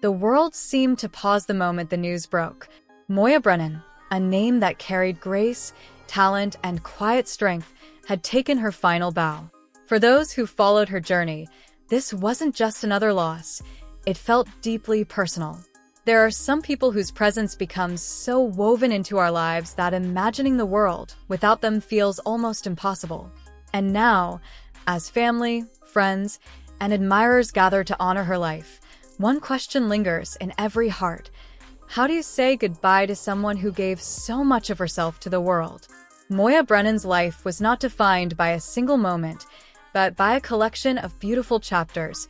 The world seemed to pause the moment the news broke. Moya Brenan, a name that carried grace, talent, and quiet strength, had taken her final bow. For those who followed her journey, this wasn't just another loss. It felt deeply personal. There are some people whose presence becomes so woven into our lives that imagining the world without them feels almost impossible. And now, as family, friends, and admirers gather to honor her life, one question lingers in every heart. How do you say goodbye to someone who gave so much of herself to the world? Moya Brenan's life was not defined by a single moment, but by a collection of beautiful chapters,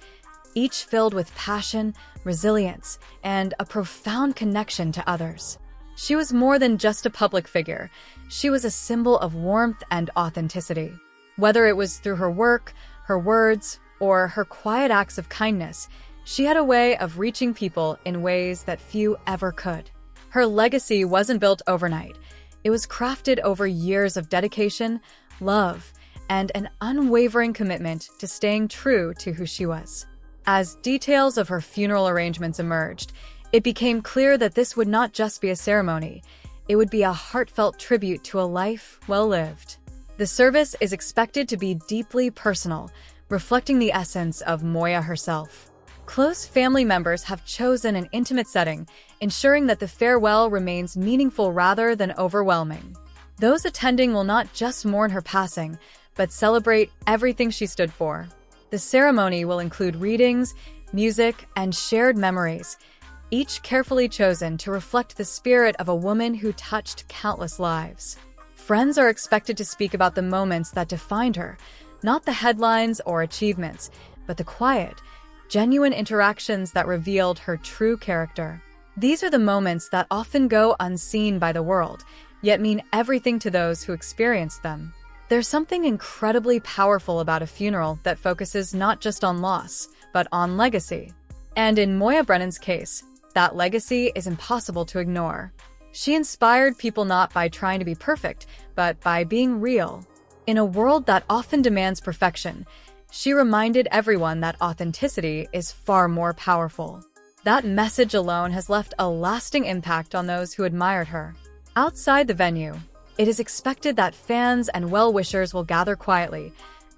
each filled with passion, resilience, and a profound connection to others. She was more than just a public figure. She was a symbol of warmth and authenticity. Whether it was through her work, her words, or her quiet acts of kindness, she had a way of reaching people in ways that few ever could. Her legacy wasn't built overnight. It was crafted over years of dedication, love, and an unwavering commitment to staying true to who she was. As details of her funeral arrangements emerged, it became clear that this would not just be a ceremony. It would be a heartfelt tribute to a life well lived. The service is expected to be deeply personal, reflecting the essence of Moya herself. Close family members have chosen an intimate setting, ensuring that the farewell remains meaningful rather than overwhelming. Those attending will not just mourn her passing, but celebrate everything she stood for. The ceremony will include readings, music, and shared memories, each carefully chosen to reflect the spirit of a woman who touched countless lives. Friends are expected to speak about the moments that defined her, not the headlines or achievements, but the quiet, genuine interactions that revealed her true character. These are the moments that often go unseen by the world, yet mean everything to those who experience them. There's something incredibly powerful about a funeral that focuses not just on loss, but on legacy. And in Moya Brenan's case, that legacy is impossible to ignore. She inspired people not by trying to be perfect, but by being real. In a world that often demands perfection, she reminded everyone that authenticity is far more powerful. That message alone has left a lasting impact on those who admired her. Outside the venue, it is expected that fans and well-wishers will gather quietly,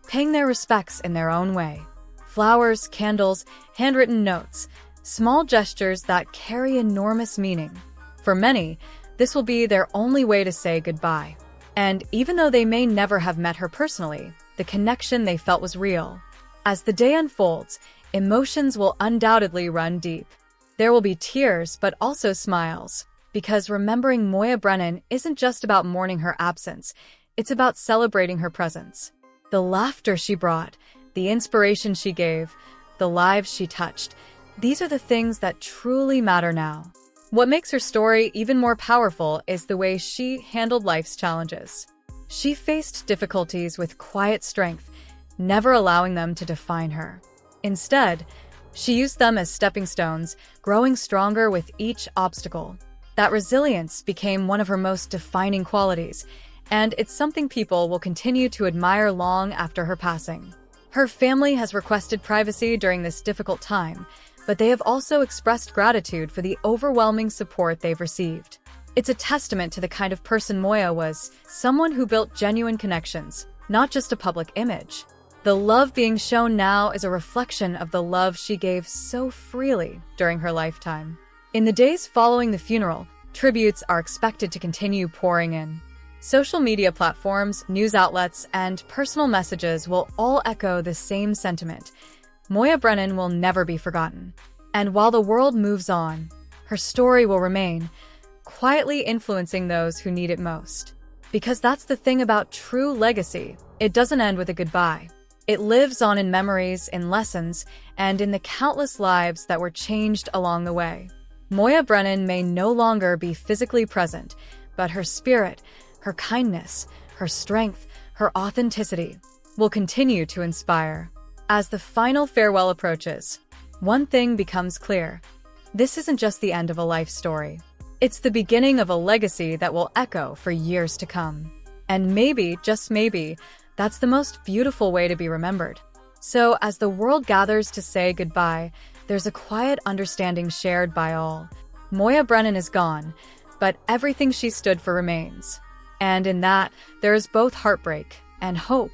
paying their respects in their own way. Flowers, candles, handwritten notes, small gestures that carry enormous meaning. For many, this will be their only way to say goodbye. And even though they may never have met her personally, the connection they felt was real. As the day unfolds, emotions will undoubtedly run deep. There will be tears, but also smiles. Because remembering Moya Brenan isn't just about mourning her absence, it's about celebrating her presence. The laughter she brought, the inspiration she gave, the lives she touched, these are the things that truly matter now. What makes her story even more powerful is the way she handled life's challenges. She faced difficulties with quiet strength, never allowing them to define her. Instead, she used them as stepping stones, growing stronger with each obstacle. That resilience became one of her most defining qualities, and it's something people will continue to admire long after her passing. Her family has requested privacy during this difficult time, but they have also expressed gratitude for the overwhelming support they've received. It's a testament to the kind of person Moya was, someone who built genuine connections, not just a public image. The love being shown now is a reflection of the love she gave so freely during her lifetime. In the days following the funeral, tributes are expected to continue pouring in. Social media platforms, news outlets, and personal messages will all echo the same sentiment. Moya Brenan will never be forgotten. And while the world moves on, her story will remain, quietly influencing those who need it most. Because that's the thing about true legacy. It doesn't end with a goodbye. It lives on in memories, in lessons, and in the countless lives that were changed along the way. Moya Brenan may no longer be physically present, but her spirit, her kindness, her strength, her authenticity will continue to inspire. As the final farewell approaches, one thing becomes clear. This isn't just the end of a life story. It's the beginning of a legacy that will echo for years to come. And maybe, just maybe, that's the most beautiful way to be remembered. So as the world gathers to say goodbye, there's a quiet understanding shared by all. Moya Brenan is gone, but everything she stood for remains. And in that, there is both heartbreak and hope.